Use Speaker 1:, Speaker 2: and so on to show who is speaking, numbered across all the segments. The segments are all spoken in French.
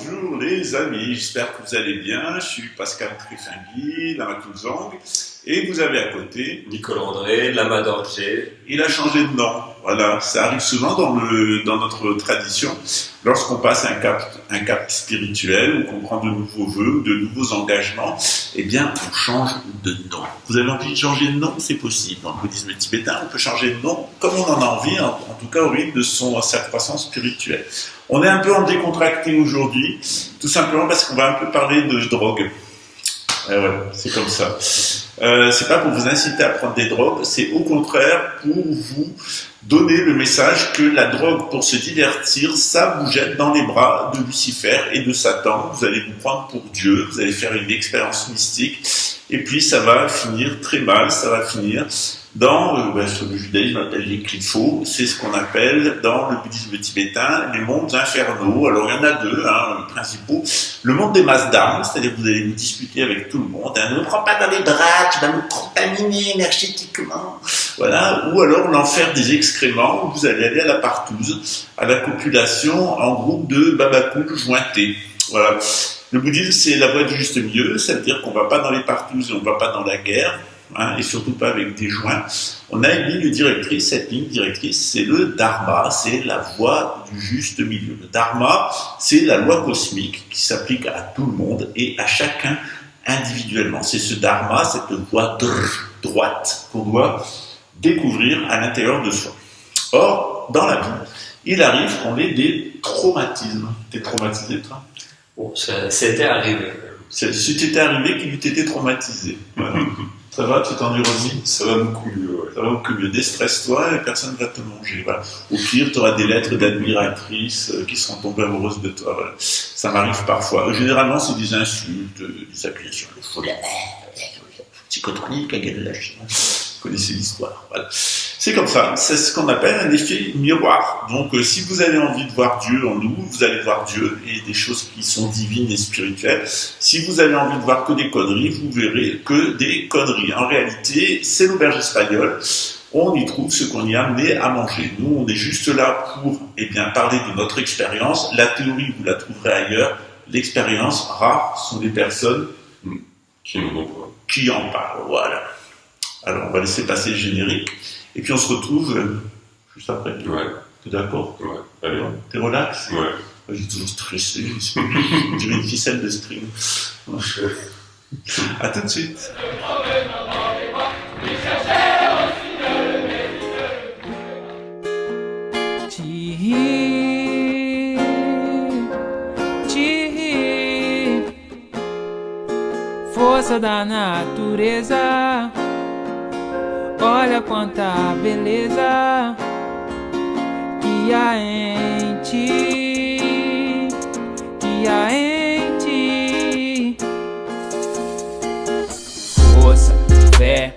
Speaker 1: Bonjour les amis, j'espère que vous allez bien. Je suis Pascal Trifingui, Lamakouzang, et vous avez à côté
Speaker 2: Nicolas André, Lamadorje.
Speaker 1: Il a changé de nom. Voilà, ça arrive souvent dans notre tradition. Lorsqu'on passe un cap spirituel ou qu'on prend de nouveaux vœux, de nouveaux engagements, eh bien, on change de nom. Vous avez envie de changer de nom? C'est possible. Dans le bouddhisme tibétain, on peut changer de nom comme on en a envie, en tout cas au rythme de sa croissance spirituelle. On est un peu en décontracté aujourd'hui, tout simplement parce qu'on va un peu parler de drogue. Ouais, c'est comme ça. C'est pas pour vous inciter à prendre des drogues, c'est au contraire pour vous donner le message que la drogue, pour se divertir, ça vous jette dans les bras de Lucifer et de Satan. Vous allez vous prendre pour Dieu, vous allez faire une expérience mystique, et puis ça va finir très mal, ça va finir dans, ce que le judaïsme appelle les clifos, c'est ce qu'on appelle dans le bouddhisme tibétain les mondes infernaux. Alors il y en a deux, principaux. Le monde des masses d'âmes, c'est-à-dire que vous allez vous disputer avec tout le monde. Ne me prends pas dans les bras, tu vas me contaminer énergétiquement. Voilà. Ou alors l'enfer des excréments, où vous allez aller à la partouze, à la copulation en groupe de babacools jointés. Voilà. Le bouddhisme, c'est la voie du juste milieu, c'est-à-dire qu'on ne va pas dans les partouzes et on ne va pas dans la guerre. Et surtout pas avec des joints. On a une ligne directrice, cette ligne directrice, c'est le Dharma, c'est la voie du juste milieu. Le Dharma, c'est la loi cosmique qui s'applique à tout le monde et à chacun individuellement. C'est ce Dharma, cette voie droite qu'on doit découvrir à l'intérieur de soi. Or, dans la vie, il arrive qu'on ait des traumatismes. T'es traumatisé, toi?
Speaker 2: Bon, c'était arrivé.
Speaker 1: Si t'étais arrivé, qu'il eût été traumatisé. Voilà. Ça va, tu t'en es remis?
Speaker 2: Ça va beaucoup mieux. Ouais.
Speaker 1: Ça va beaucoup mieux. Déstresse-toi et personne ne va te manger. Voilà. Au pire, tu auras des lettres d'admiratrices qui seront tombées amoureuses de toi. Voilà. Ça m'arrive parfois. Généralement, c'est des insultes, des accusations. Le fou de la mère, psychotronique, la gueule de la Chine. Vous connaissez l'histoire. Voilà. C'est comme ça. C'est ce qu'on appelle un effet miroir. Donc, si vous avez envie de voir Dieu en nous, vous allez voir Dieu et des choses qui sont divines et spirituelles. Si vous avez envie de voir que des conneries, vous verrez que des conneries. En réalité, c'est l'auberge espagnole. On y trouve ce qu'on y a amené à manger. Nous, on est juste là pour, parler de notre expérience. La théorie, vous la trouverez ailleurs. L'expérience, rares sont les personnes qui en parlent. Voilà. Alors, on va laisser passer le générique. Et puis on se retrouve juste après.
Speaker 2: Ouais.
Speaker 1: T'es d'accord?
Speaker 2: Ouais. Allez.
Speaker 1: T'es relax?
Speaker 2: Ouais.
Speaker 1: J'ai toujours stressé. Je dirais une ficelle de string. À tout de suite.
Speaker 3: Força da natureza. Olha quanta beleza que há em ti, que há em ti. Força, fé,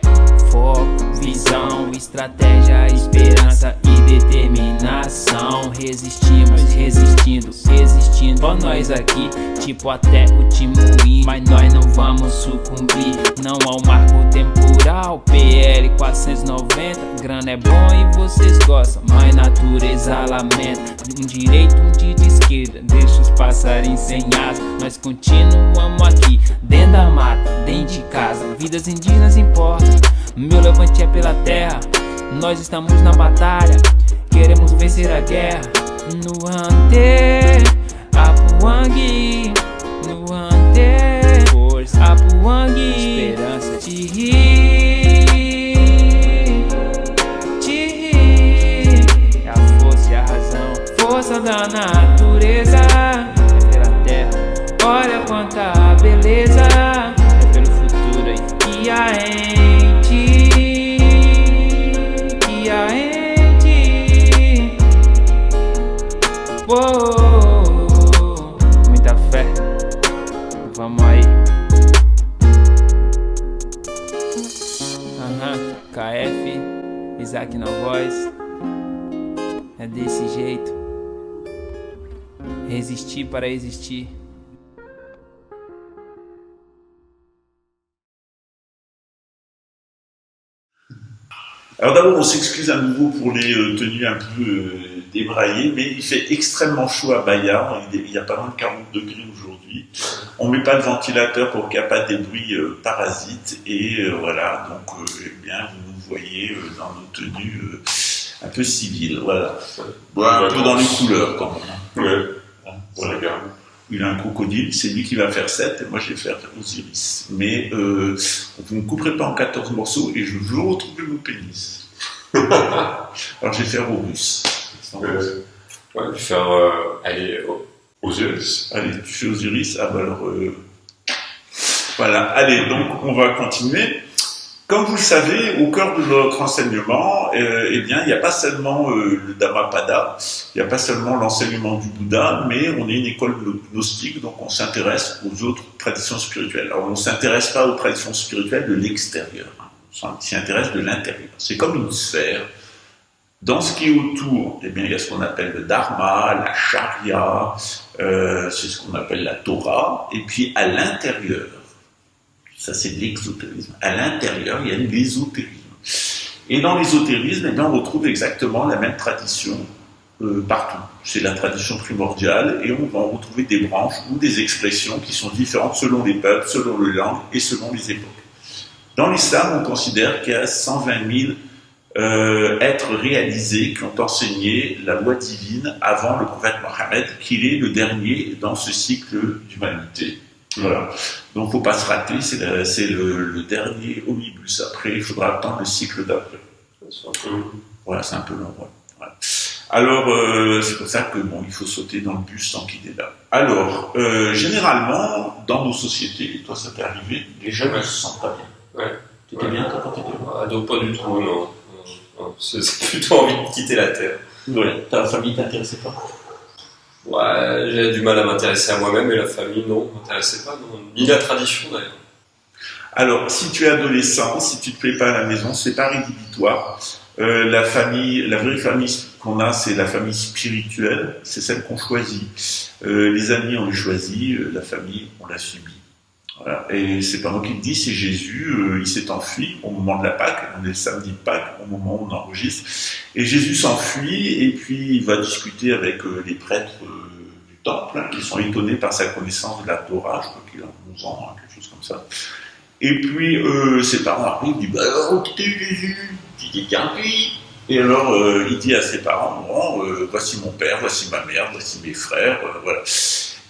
Speaker 3: foco, visão, estratégia, esperança e determinação. Resistimos, resistindo, existindo. Ó nós aqui, tipo até o Timuim. Mas nós não vamos sucumbir, não ao marco temporal. PL 490, grana é bom e vocês gostam, mas natureza lamenta. Um direito, de esquerda, deixa os passarinhos sem asa. Nós continuamos aqui, dentro da mata, dentro de casa. Vidas indígenas importam, meu levante é pela terra. Nós estamos na batalha, queremos vencer a guerra. No Ante, Apuangue, no Ante, força, Apuangue, esperança, Ti, é a força e a razão. Força da natureza, é pela terra. Olha quanta beleza, é pelo futuro aí. Que há em ti, que há em ti. Uou, muita fé. Vamos aí. KF, Isaac na voz. É desse jeito. Resistir para existir.
Speaker 1: Alors d'abord, on s'excuse à nouveau pour les tenues un peu débraillées, mais il fait extrêmement chaud à Bahia. Il y a pas loin de 40 degrés aujourd'hui. On met pas de ventilateur pour qu'il n'y ait pas des bruits parasites. Et voilà, donc eh bien, vous nous voyez dans nos tenues un peu civiles. Voilà. Un peu dans les couleurs quand même.
Speaker 2: Ouais.
Speaker 1: Voilà. Il a un crocodile, c'est lui qui va faire 7 et moi je vais faire Osiris. Mais vous ne me couperez pas en 14 morceaux et je veux retrouver mon pénis. Alors je vais faire Horus.
Speaker 2: Ouais, je vais faire Osiris.
Speaker 1: Allez, tu fais Osiris. Ah bah alors voilà, allez, donc on va continuer. Comme vous le savez, au cœur de notre enseignement, eh bien, il n'y a pas seulement le Dhammapada, il n'y a pas seulement l'enseignement du Bouddha, mais on est une école gnostique, donc on s'intéresse aux autres traditions spirituelles. Alors on ne s'intéresse pas aux traditions spirituelles de l'extérieur, on s'y intéresse de l'intérieur. C'est comme une sphère. Dans ce qui est autour, eh bien, il y a ce qu'on appelle le Dharma, la Sharia, c'est ce qu'on appelle la Torah, et puis à l'intérieur, ça c'est de l'exotérisme. À l'intérieur, il y a l'ésotérisme. Et dans l'ésotérisme, eh bien, on retrouve exactement la même tradition partout. C'est la tradition primordiale et on va en retrouver des branches ou des expressions qui sont différentes selon les peuples, selon les langues et selon les époques. Dans l'islam, on considère qu'il y a 120 000 êtres réalisés qui ont enseigné la loi divine avant le prophète Mohammed, qu'il est le dernier dans ce cycle d'humanité. Voilà. Donc, faut pas se rater, c'est le dernier omnibus. Après, il faudra attendre le cycle d'après. Voilà, c'est un peu long. Ouais. Voilà. Alors, c'est pour ça que bon, il faut sauter dans le bus sans qu'il débarque. Alors, généralement, dans nos sociétés, toi, ça t'est arrivé, les jeunes ne se sentent pas bien.
Speaker 2: Ouais.
Speaker 1: Tu étais bien, toi, quand t'étais là?
Speaker 2: Donc, pas du tout, non. C'est plutôt envie de quitter la Terre.
Speaker 1: Ouais. Ta famille t'intéressait pas?
Speaker 2: Ouais, j'ai du mal à m'intéresser à moi-même et la famille, non, m'intéressait pas, non. Ni la tradition d'ailleurs.
Speaker 1: Alors, si tu es adolescent, si tu te plais pas à la maison, c'est pas rédhibitoire. La vraie famille qu'on a, c'est la famille spirituelle, c'est celle qu'on choisit. Les amis, on les choisit, la famille, on la subit. Voilà. Et c'est pas moi qui le dis, c'est Jésus, il s'est enfui au moment de la Pâque, on est le samedi de Pâques, au moment où on enregistre, et Jésus s'enfuit, et puis il va discuter avec les prêtres du temple, hein, qui sont étonnés par sa connaissance de la Torah, je crois qu'il a 11 ans, hein, quelque chose comme ça. Et puis ses parents arrivent, il dit, bah alors, t'es Jésus, tu dis qu'un pays. Et alors il dit à ses parents, bon, voici mon père, voici ma mère, voici mes frères, voilà.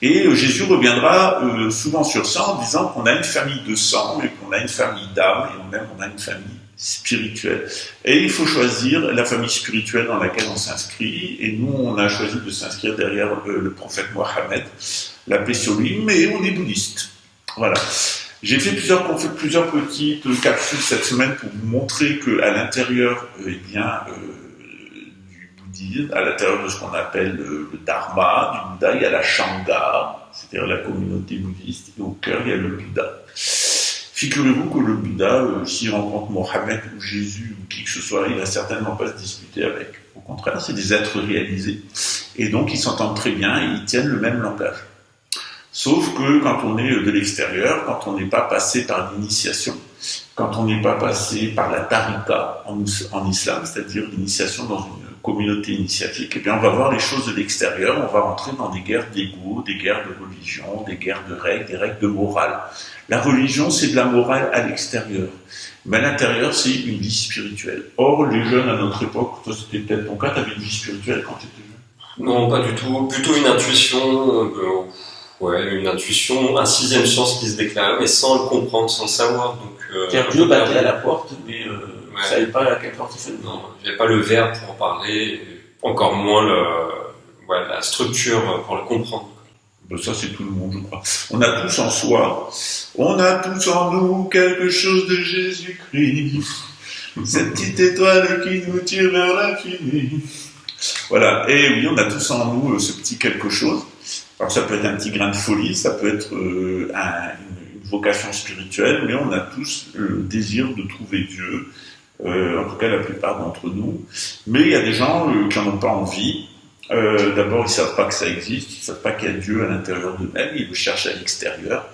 Speaker 1: Et Jésus reviendra souvent sur ça en disant qu'on a une famille de sang et qu'on a une famille d'âme et même on a une famille spirituelle. Et il faut choisir la famille spirituelle dans laquelle on s'inscrit. Et nous, on a choisi de s'inscrire derrière le prophète Mohammed, la paix sur lui, mais on est bouddhiste. Voilà. J'ai fait plusieurs petites capsules cette semaine pour vous montrer qu'à l'intérieur, du bouddhisme, à l'intérieur de ce qu'on appelle le Dharma, du Bouddha, il y a la Sangha, c'est-à-dire la communauté bouddhiste, et au cœur, il y a le Bouddha. Figurez-vous que le Bouddha, s'il rencontre Mohammed ou Jésus ou qui que ce soit, il va certainement pas se disputer avec. Au contraire, c'est des êtres réalisés. Et donc, ils s'entendent très bien et ils tiennent le même langage. Sauf que quand on est de l'extérieur, quand on n'est pas passé par l'initiation, quand on n'est pas passé par la tariqa en islam, c'est-à-dire l'initiation dans une communauté initiatique, eh bien on va voir les choses de l'extérieur, on va rentrer dans des guerres d'ego, des guerres de religion, des guerres de règles, des règles de morale. La religion, c'est de la morale à l'extérieur, mais à l'intérieur, c'est une vie spirituelle. Or, les jeunes à notre époque, toi c'était peut-être ton cas, tu avais une vie spirituelle quand tu étais jeune?
Speaker 2: Non, pas du tout. Plutôt une intuition, une intuition, un sixième sens qui se déclare, mais sans le comprendre, sans le savoir. Donc,
Speaker 1: Dieu battait à la porte, mais vous ne savez pas à quelle porte il fait.
Speaker 2: Non, je n'avais pas le verbe pour en parler, encore moins la structure pour le comprendre.
Speaker 1: Ben ça, c'est tout le monde, je crois. On a tous en soi, on a tous en nous quelque chose de Jésus-Christ. Cette petite étoile qui nous tire vers l'infini. Voilà, et oui, on a tous en nous ce petit quelque chose. Alors ça peut être un petit grain de folie, ça peut être une vocation spirituelle, mais on a tous le désir de trouver Dieu, en tout cas la plupart d'entre nous. Mais il y a des gens qui n'en ont pas envie. D'abord, ils ne savent pas que ça existe, ils ne savent pas qu'il y a Dieu à l'intérieur d'eux-mêmes, ils le cherchent à l'extérieur,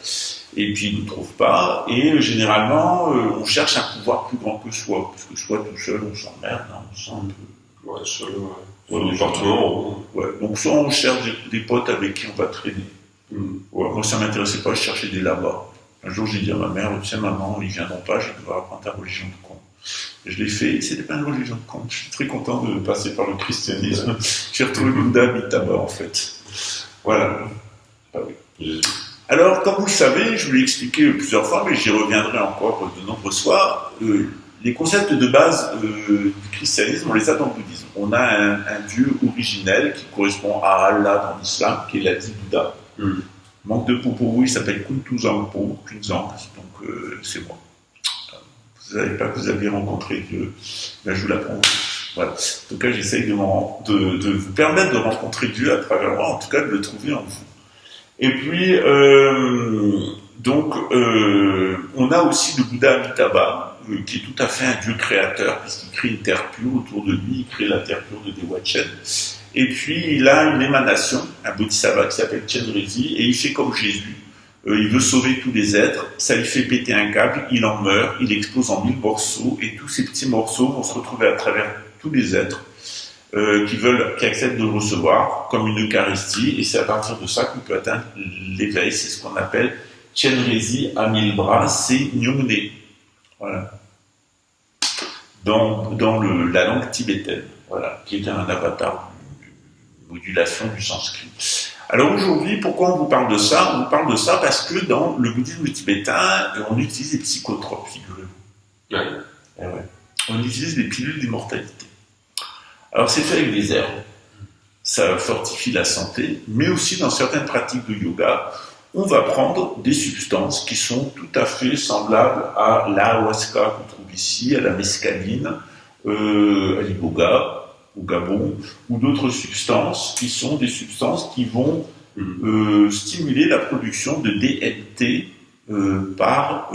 Speaker 1: et puis ils ne le trouvent pas. Et généralement, on cherche un pouvoir plus grand que soi, parce que soi tout seul, on s'emmerde, hein, on sent un peu...
Speaker 2: Ouais, seul, ouais. Département.
Speaker 1: Ouais. Donc soit on cherche des potes avec qui on va traîner, Ouais, moi, ça m'intéressait pas, je cherchais des là-bas. Un jour, j'ai dit à ma mère, tu sais, maman, ils viendront pas, je vais devoir apprendre ta religion de con. Et je l'ai fait, et c'était pas une religion de con. Je suis très content de passer par le christianisme. J'ai retrouvé Bouddha Amitabha, en fait. Voilà. Ah oui. Alors, comme vous le savez, je vous l'ai expliqué plusieurs fois, mais j'y reviendrai encore de nombreuses fois. Les concepts de base du christianisme, on les a dans le bouddhisme. On a un dieu originel qui correspond à Allah dans l'islam, qui est l'Adi Bouddha. Manque de peau pour vous, il s'appelle Kuntuzangpo, Kunzang, donc c'est moi. Vous ne savez pas que vous aviez rencontré Dieu, ben, je vous l'apprends. Voilà. En tout cas, j'essaye de vous permettre de rencontrer Dieu à travers moi, en tout cas de le trouver en vous. Et puis, on a aussi le Bouddha Amitabha, qui est tout à fait un dieu créateur, puisqu'il crée une terre pure autour de lui, il crée la terre pure de Dewachen. Et puis, il a une émanation, un bodhisattva qui s'appelle Chenrezig, et il fait comme Jésus. Il veut sauver tous les êtres, ça lui fait péter un câble, il en meurt, il explose en 1000 morceaux, et tous ces petits morceaux vont se retrouver à travers tous les êtres qui acceptent de le recevoir comme une Eucharistie, et c'est à partir de ça qu'on peut atteindre l'éveil. C'est ce qu'on appelle Chenrezig à 1000 bras, c'est Nyongné. Voilà. Dans la langue tibétaine, voilà, qui est un avatar de modulation du sanskrit. Alors aujourd'hui, pourquoi on vous parle de ça? On vous parle de ça parce que dans le bouddhisme tibétain, on utilise des psychotropes, figurez-vous. Ouais. On utilise des pilules d'immortalité. Alors c'est fait avec des herbes. Ça fortifie la santé, mais aussi dans certaines pratiques de yoga, on va prendre des substances qui sont tout à fait semblables à l'ayahuasca qu'on trouve ici, à la mescaline, à l'iboga, au Gabon, ou d'autres substances qui sont des substances qui vont stimuler la production de DMT par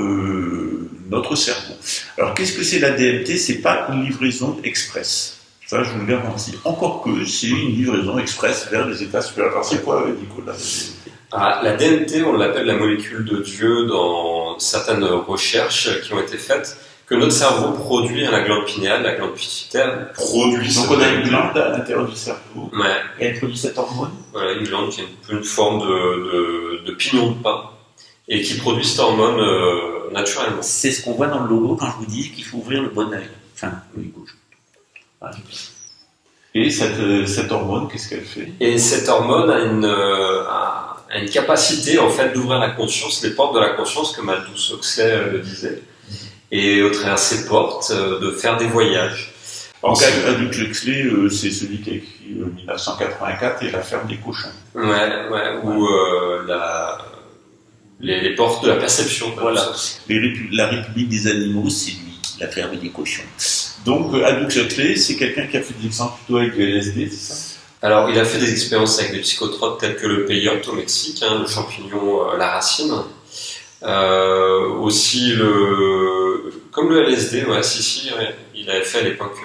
Speaker 1: notre cerveau. Alors qu'est-ce que c'est la DMT? C'est pas une livraison express. Ça, je vous le garantis. Encore que c'est une livraison express vers les états supérieurs. Alors c'est quoi, Nicolas, la DMT?
Speaker 2: La DMT, on l'appelle la molécule de Dieu dans certaines recherches qui ont été faites, que notre cerveau produit à la glande pinéale, la glande pituitaire.
Speaker 1: Donc on a une glande à l'intérieur du cerveau.
Speaker 2: Ouais.
Speaker 1: Et elle produit cette hormone.
Speaker 2: Voilà, une glande qui est une forme de pignon de pain et qui produit cette hormone naturellement.
Speaker 4: C'est ce qu'on voit dans le logo quand je vous dis qu'il faut ouvrir le bon œil. Enfin, l'œil gauche. Voilà.
Speaker 1: Et cette hormone, qu'est-ce qu'elle fait?
Speaker 2: Et cette hormone a une capacité en fait d'ouvrir la conscience, les portes de la conscience, comme Aldous Huxley le disait, et au travers ces portes, de faire des voyages.
Speaker 1: En cas, Aldous Huxley, c'est celui qui a écrit 1984 et La ferme des cochons.
Speaker 2: Ou les portes de la perception.
Speaker 4: Voilà.
Speaker 1: La République des animaux, c'est lui, La ferme des cochons. Donc, Aldous Huxley, c'est quelqu'un qui a fait des exemples plutôt avec du LSD, c'est ça?
Speaker 2: Alors, il a fait des expériences avec des psychotropes tels que le peyote au Mexique, le champignon, la racine. Aussi, comme le LSD, il avait fait à l'époque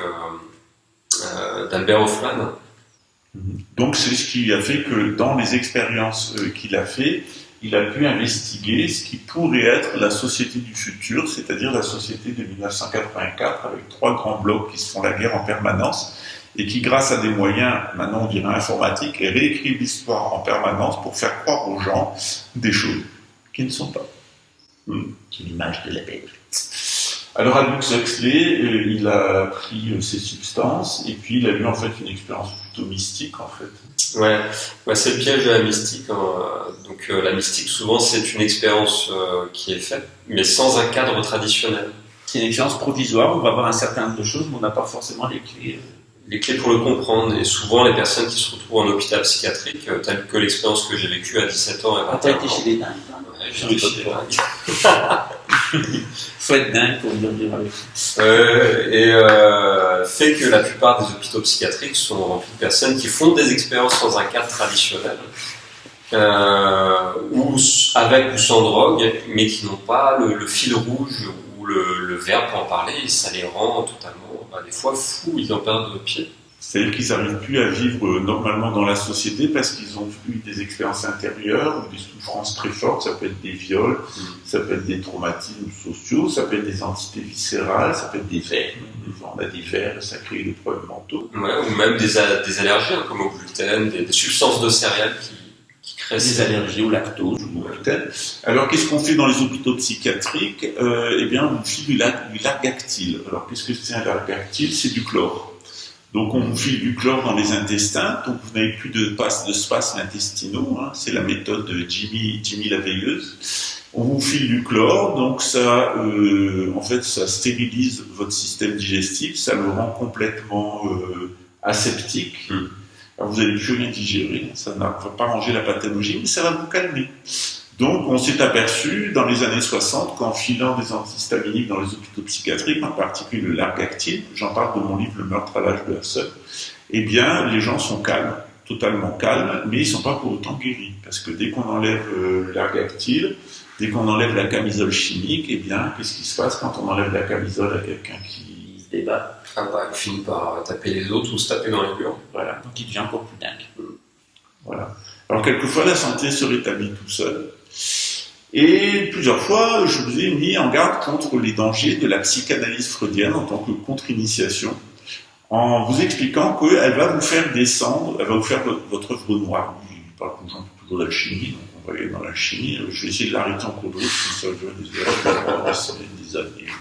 Speaker 2: d'Albert Hoffman.
Speaker 1: Donc, c'est ce qui a fait que dans les expériences qu'il a fait, il a pu investiguer ce qui pourrait être la société du futur, c'est-à-dire la société de 1984, avec 3 grands blocs qui se font la guerre en permanence, et qui, grâce à des moyens, maintenant on dirait informatiques, réécrivent l'histoire en permanence pour faire croire aux gens des choses qui ne sont pas.
Speaker 4: C'est l'image de la bête.
Speaker 1: Alors Aldous Huxley, il a pris ces substances, et puis il a eu en fait une expérience plutôt mystique en fait.
Speaker 2: Ouais, c'est le piège de la mystique. Donc la mystique, souvent, c'est une expérience qui est faite, mais sans un cadre traditionnel.
Speaker 4: C'est une expérience provisoire, on va voir un certain nombre de choses, mais on n'a pas forcément les clés.
Speaker 2: Les clés pour le comprendre, et souvent les personnes qui se retrouvent en hôpital psychiatrique, telles que l'expérience que j'ai vécue à 17 ans et 21 ans.
Speaker 4: T'as été chez des dingues.
Speaker 2: J'ai été chez des dingues.
Speaker 4: Faut être dingue pour dire vivre avec ça.
Speaker 2: Fait que la plupart des hôpitaux psychiatriques sont remplis de personnes qui font des expériences sans un cadre traditionnel, ou avec ou sans drogue, mais qui n'ont pas le fil rouge ou le verbe pour en parler, et ça les rend totalement, des fois fous, ils en perdent le pied.
Speaker 1: C'est-à-dire qu'ils n'arrivent plus à vivre normalement dans la société parce qu'ils ont eu des expériences intérieures ou des souffrances très fortes. Ça peut être des viols, ça peut être des traumatismes sociaux, ça peut être des entités viscérales, ça peut être des vers. On a des vers, ça crée des problèmes mentaux.
Speaker 2: Ouais, ou même des allergies, comme au gluten, des substances de céréales qui
Speaker 4: des allergies au lactose.
Speaker 1: Peut-être. Alors, qu'est-ce qu'on fait dans les hôpitaux psychiatriques? Eh bien, on file du largactyle. Alors, qu'est-ce que c'est un largactyle? C'est du chlore. Donc, on vous file du chlore dans les intestins, donc vous n'avez plus de spasmes intestinaux, hein. C'est la méthode de Jimmy la veilleuse. On vous file du chlore, donc ça, en fait, ça stérilise votre système digestif, ça le rend complètement aseptique. Alors, vous n'allez plus rien digérer, ça ne va pas ranger la pathologie, mais ça va vous calmer. Donc, on s'est aperçu dans les années 60 qu'en filant des antihistaminiques dans les hôpitaux psychiatriques, en particulier le largactyle, j'en parle de mon livre Le meurtre à l'âge de la seule, eh bien, les gens sont calmes, totalement calmes, mais ils ne sont pas pour autant guéris. Parce que dès qu'on enlève le largactyle, dès qu'on enlève la camisole chimique, eh bien, qu'est-ce qui se passe quand on enlève la camisole à quelqu'un qui se débat?
Speaker 2: Ah bah, il finit par taper les autres ou se taper dans les murs.
Speaker 1: Voilà, donc il devient encore plus dingue. Voilà. Alors, quelquefois, la santé se rétablit tout seul. Et plusieurs fois, je vous ai mis en garde contre les dangers de la psychanalyse freudienne en tant que contre-initiation, en vous expliquant qu'elle va vous faire descendre, elle va vous faire votre œuvre noire. Je parle toujours d'alchimie, donc on va aller dans l'alchimie. Je vais essayer de l'arrêter en cours de route, comme ça je vais des erreurs, ça va être des années.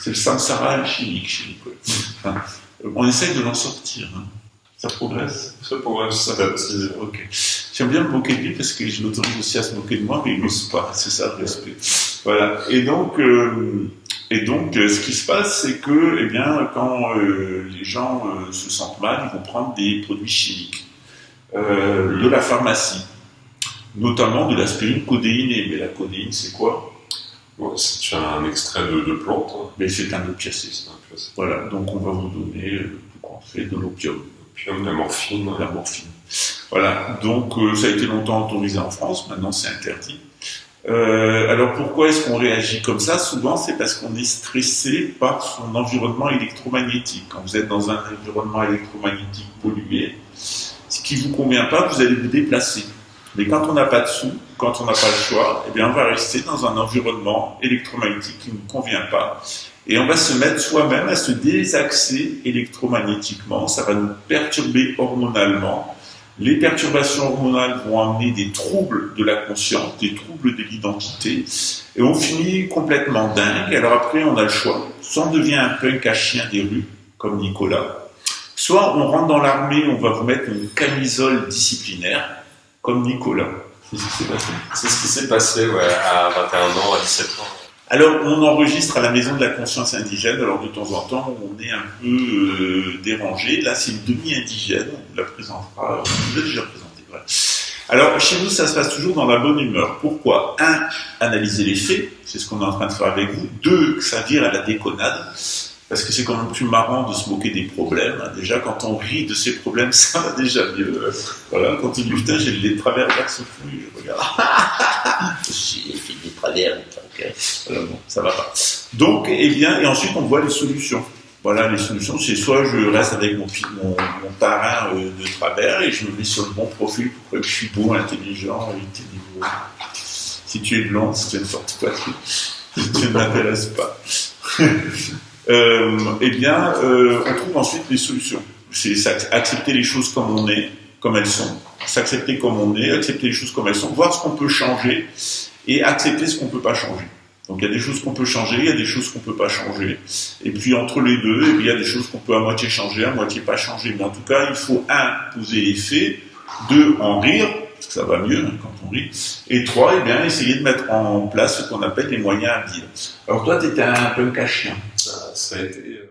Speaker 1: C'est le samsara alchimique chez Nicolas. Enfin, on essaye de l'en sortir. Hein. Ça progresse.
Speaker 2: Ça progresse, ça va aussi.
Speaker 1: Ok. J'aime bien me moquer de lui parce que je l'autorise aussi à se moquer de moi, mais il n'ose pas. C'est ça le respect. Voilà. Et donc, ce qui se passe, c'est que, eh bien, quand les gens se sentent mal, ils vont prendre des produits chimiques, de la pharmacie, notamment de l'aspirine codéinée. Mais la codéine, c'est quoi?
Speaker 2: Ouais, c'est un extrait de plante. Hein.
Speaker 1: Mais c'est un opiacé. Voilà. Donc, on va vous donner on fait de l'opium.
Speaker 2: L'opium, la morphine.
Speaker 1: La morphine. Voilà, donc ça a été longtemps autorisé en France, maintenant c'est interdit. Alors pourquoi est-ce qu'on réagit comme ça? Souvent c'est parce qu'on est stressé par son environnement électromagnétique. Quand vous êtes dans un environnement électromagnétique pollué, ce qui ne vous convient pas, vous allez vous déplacer. Mais quand on n'a pas de sous, quand on n'a pas le choix, eh bien on va rester dans un environnement électromagnétique qui ne nous convient pas. Et on va se mettre soi-même à se désaxer électromagnétiquement, ça va nous perturber hormonalement. Les perturbations hormonales vont amener des troubles de la conscience, des troubles de l'identité, et on finit complètement dingue. Alors après, on a le choix. Soit on devient un punk à chien des rues, comme Nicolas, soit on rentre dans l'armée, on va vous mettre une camisole disciplinaire, comme Nicolas. C'est ce qui s'est passé.
Speaker 2: C'est ce qui s'est passé, ouais, à 21 ans, à 17 ans.
Speaker 1: Alors, on enregistre à la Maison de la Conscience Indigène, alors de temps en temps, on est un peu dérangé. Là, c'est une demi-indigène, on vous la présentera, on vous l'a déjà présenté. Voilà. Alors, chez nous, ça se passe toujours dans la bonne humeur. Pourquoi? 1, analyser les faits, c'est ce qu'on est en train de faire avec vous. 2, que ça vire à la déconnade, parce que c'est quand même plus marrant de se moquer des problèmes. Déjà, quand on rit de ces problèmes, ça va déjà mieux. Voilà, quand on dit, putain, j'ai les travers l'axe fou, je regarde. J'ai fait des travers, voilà, bon, ça va pas. Donc, eh bien, et ensuite, on voit les solutions. Voilà, les solutions, c'est soit je reste avec mon parrain de travers et je me mets sur le bon profil pour que je suis beau, intelligent, intelligent. Si tu es blanc, si tu es une forte poitrine, si tu ne m'intéresses pas. Eh bien, on trouve ensuite les solutions. C'est accepter les choses comme on est, comme elles sont. S'accepter comme on est, accepter les choses comme elles sont, voir ce qu'on peut changer et accepter ce qu'on ne peut pas changer. Donc il y a des choses qu'on peut changer, il y a des choses qu'on ne peut pas changer. Et puis entre les deux, il y a des choses qu'on peut à moitié changer, à moitié pas changer. Mais en tout cas, il faut 1, poser les faits, 2, en rire, parce que ça va mieux quand on rit, et 3, eh bien, essayer de mettre en place ce qu'on appelle les moyens habiles. Alors toi, tu étais un punk à chien.
Speaker 2: Ça a été...